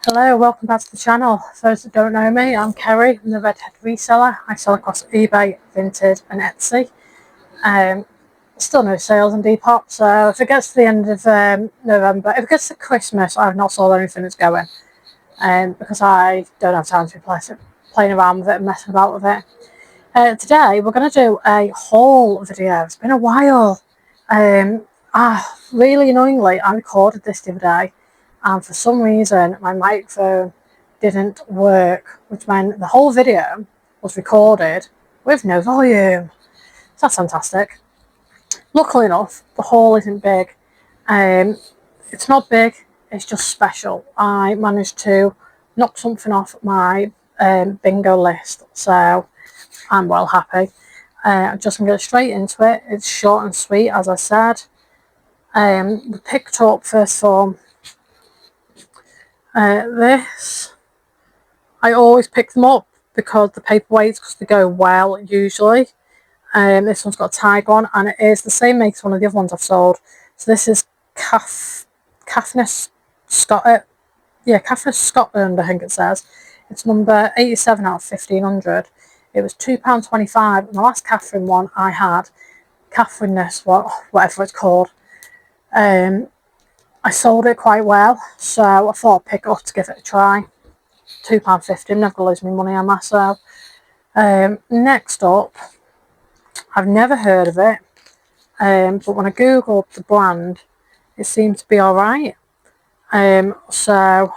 Hello, welcome back to the channel. For those that don't know me, I'm Kerry. I'm the redhead reseller. I sell across eBay, Vinted and Etsy. Still no sales on Depop, so if it gets to the end of November, if it gets to Christmas, I've not sold anything that's going, because I don't have time to be playing around with it and messing about with it. Today we're going to do a haul video. It's been a while. Really annoyingly, I recorded this the other day, and for some reason my microphone didn't work, which meant the whole video was recorded with no volume. So that's fantastic. Luckily enough, the haul isn't big. It's not big, it's just special. I managed to knock something off my bingo list, so I'm well happy. I'm just going to get straight into it. It's short and sweet, as I said. We picked up, first of all, this. I always pick them up because the paperweights, because they go well usually. This one's got a tag on, and it is the same make as one of the other ones I've sold. So this is Caithness Scotland, I think it says. It's number 87 out of 1500. It was £2.25, and the last Catherine one I had, Caithness, whatever it's called, I sold it quite well, so I thought I'd pick it up to give it a try. £2.50, I'm never going to lose my money on myself. Next up, I've never heard of it, but when I googled the brand, it seemed to be alright. So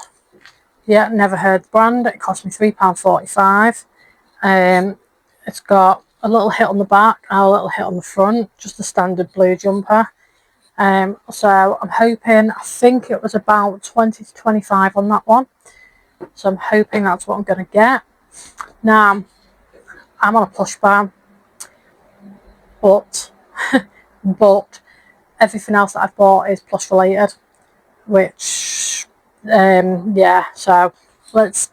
yeah, never heard the brand. It cost me £3.45. It's got a little hit on the back and a little hit on the front, just the standard blue jumper. So I'm hoping, I think it was about 20 to 25 on that one. So I'm hoping that's what I'm going to get. Now, I'm on a plush ban, but everything else that I've bought is plush related, which, yeah, so let's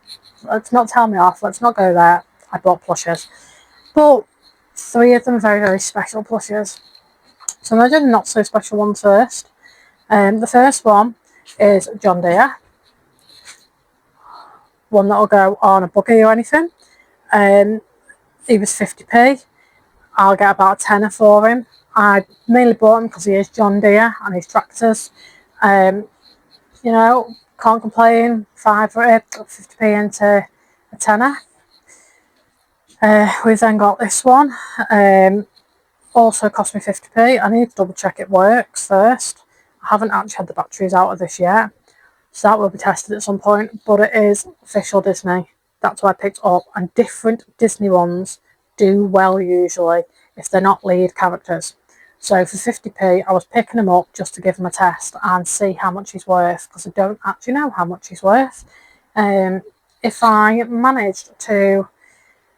not tell me off. Let's not go there. I bought plushes, but 3 of them are very, very special plushes. So I'm going to do the not so special ones first. The first one is John Deere. One that'll go on a buggy or anything. He was 50p. I'll get about a tenner for him. I mainly bought him because he is John Deere and his tractors. You know, can't complain. 50p into a tenner. We've then got this one. Also cost me 50p. I need to double check it works first. I haven't actually had the batteries out of this yet, so that will be tested at some point, but it is official Disney. That's what I picked up, and different Disney ones do well usually if they're not lead characters. So for 50p, I was picking them up just to give him a test and see how much he's worth, because I don't actually know how much he's worth. If I managed to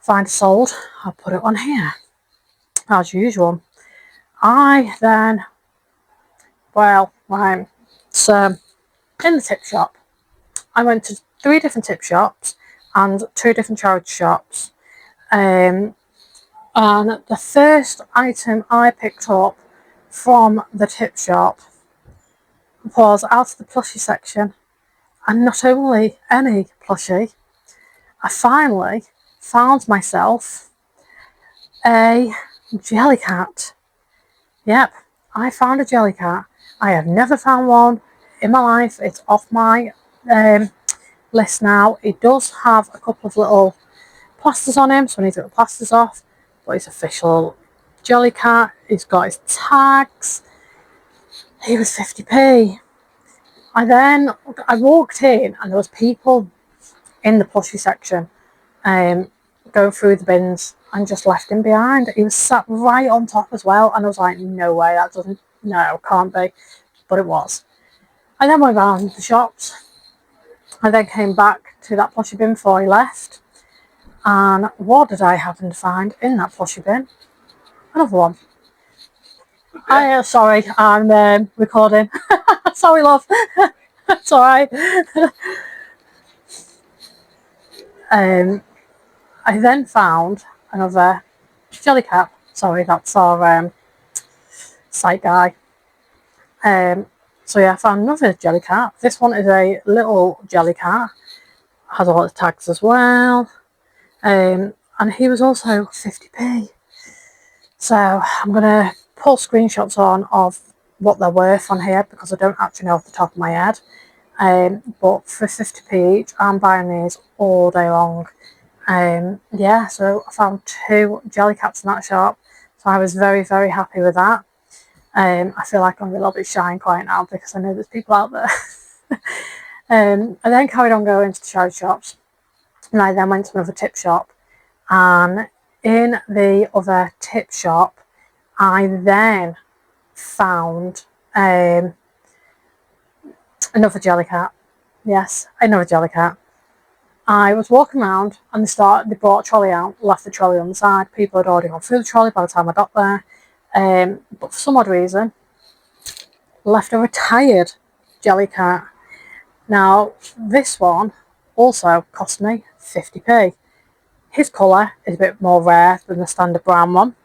find a sold, I'll put it on here, as usual. I then, so in the tip shop, I went to 3 different tip shops and 2 different charity shops. And the first item I picked up from the tip shop was out of the plushie section. And not only any plushie, I finally found myself a Jellycat. Yep, I found a Jellycat. I have never found one in my life. It's off my list now. It does have a couple of little plasters on him, so I need to get the plasters off, but it's official Jellycat. He's got his tags. He was 50p. I walked in and there was people in the plushie section going through the bins and just left him behind. He was sat right on top as well, and I was like, no way, can't be, but it was. I then went around the shops. I then came back to that plushie bin before he left, and what did I happen to find in that plushie bin? Another one. Sorry, I'm recording. Sorry, love. It's alright. I then found another Jellycat. Sorry, that's our site guy. So yeah, I found another Jellycat. This one is a little Jellycat. has all the tags as well. And he was also 50p. So I'm going to pull screenshots on of what they're worth on here because I don't actually know off the top of my head. But for 50p each, I'm buying these all day long. Yeah, so I found 2 Jellycats in that shop, so I was very, very happy with that. I feel like I'm a little bit shy and quiet now because I know there's people out there. I then carried on going to the charity shops, and I then went to another tip shop. And in the other tip shop, I then found another Jellycat. Yes, another Jellycat. I was walking around and they brought a trolley out, left the trolley on the side. People had already gone through the trolley by the time I got there. But for some odd reason, left a retired Jellycat. Now, this one also cost me 50p. His colour is a bit more rare than the standard brown one,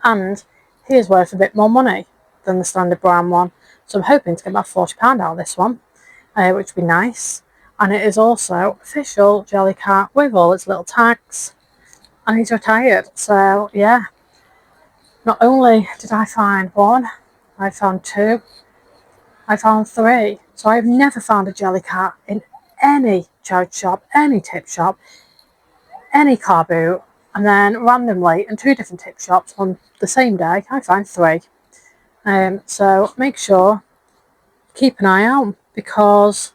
and he is worth a bit more money than the standard brown one. So I'm hoping to get about £40 out of this one, which would be nice. And it is also official Jellycat with all its little tags, and he's retired. So yeah, not only did I find 1, I found 2, I found 3. So I've never found a Jellycat in any charity shop, any tip shop, any car boot, and then randomly in 2 different tip shops on the same day I found 3. So make sure, keep an eye out, because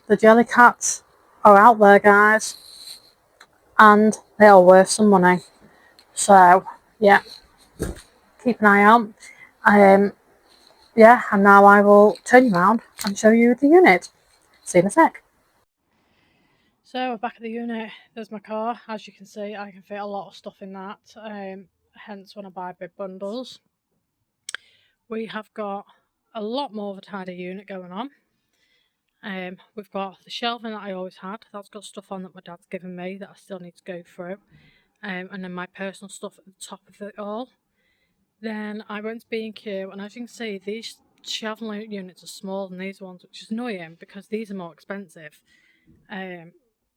the Jellycats are out there, guys, and they are worth some money. So yeah, keep an eye out. Yeah, and now I will turn you around and show you the unit. See you in a sec. So we're back at the unit. There's my car. As you can see, I can fit a lot of stuff in that, hence when I buy big bundles. We have got a lot more of a tidy unit going on. We've got the shelving that I always had. That's got stuff on that my dad's given me that I still need to go through. And then my personal stuff at the top of it all. Then I went to B&Q, and as you can see, these shelving units are smaller than these ones, which is annoying because these are more expensive. They're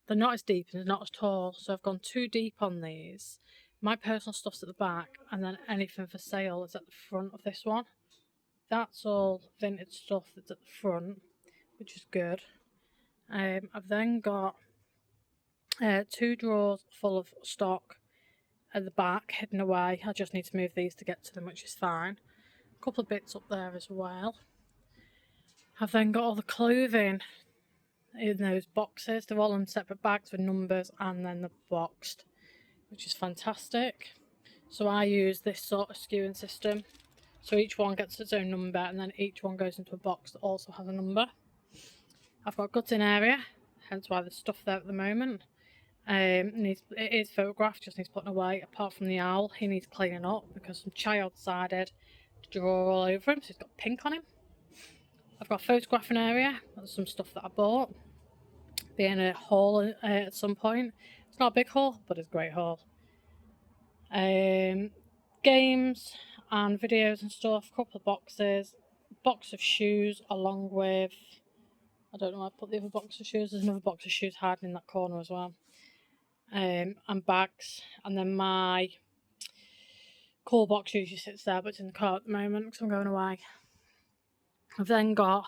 not as deep and they're not as tall, so I've gone too deep on these. My personal stuff's at the back, and then anything for sale is at the front of this one. That's all vintage stuff that's at the front, which is good. I've then got 2 drawers full of stock at the back, hidden away. I just need to move these to get to them, which is fine. A couple of bits up there as well. I've then got all the clothing in those boxes. They're all in separate bags with numbers, and then they're boxed, which is fantastic. So I use this sort of skewing system. So each one gets its own number, and then each one goes into a box that also has a number. I've got a gutting area, hence why there's stuff there at the moment. It is photographed, just needs putting away. Apart from the owl, he needs cleaning up because some child decided to draw all over him, so he's got pink on him. I've got a photographing area. That's some stuff that I bought. Be in a haul at some point. It's not a big haul, but it's a great haul. Games and videos and stuff. A couple of boxes. Box of shoes along with, I don't know where I put the other box of shoes. There's another box of shoes hiding in that corner as well. And bags. And then my call box usually sits there, but it's in the car at the moment because I'm going away. I've then got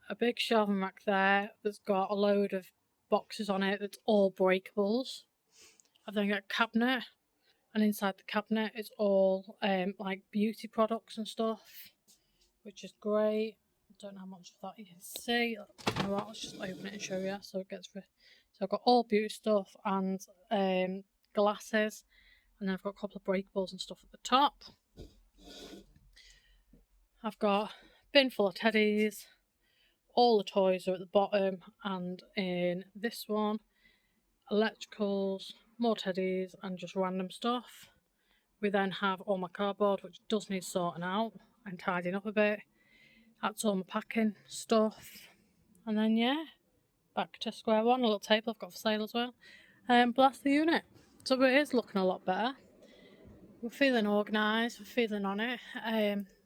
a big shelving rack there that's got a load of boxes on it that's all breakables. I've then got a cabinet, and inside the cabinet it's all like beauty products and stuff, which is great. I don't know how much of that you can see. You know what, let's just open it and show you so it gets through. So I've got all beauty stuff and glasses, and then I've got a couple of breakables and stuff at the top. I've got a bin full of teddies. All the toys are at the bottom, and in this one, electricals, more teddies, and just random stuff. We then have all my cardboard, which does need sorting out and tidying up a bit. That's all my packing stuff. And then yeah, back to square one. A little table I've got for sale as well. But that's the unit. So it is looking a lot better. We're feeling organised, we're feeling on it.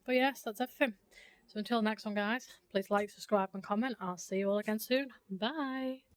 But yes, that's everything. So until next one, guys, please like, subscribe and comment. I'll see you all again soon. Bye.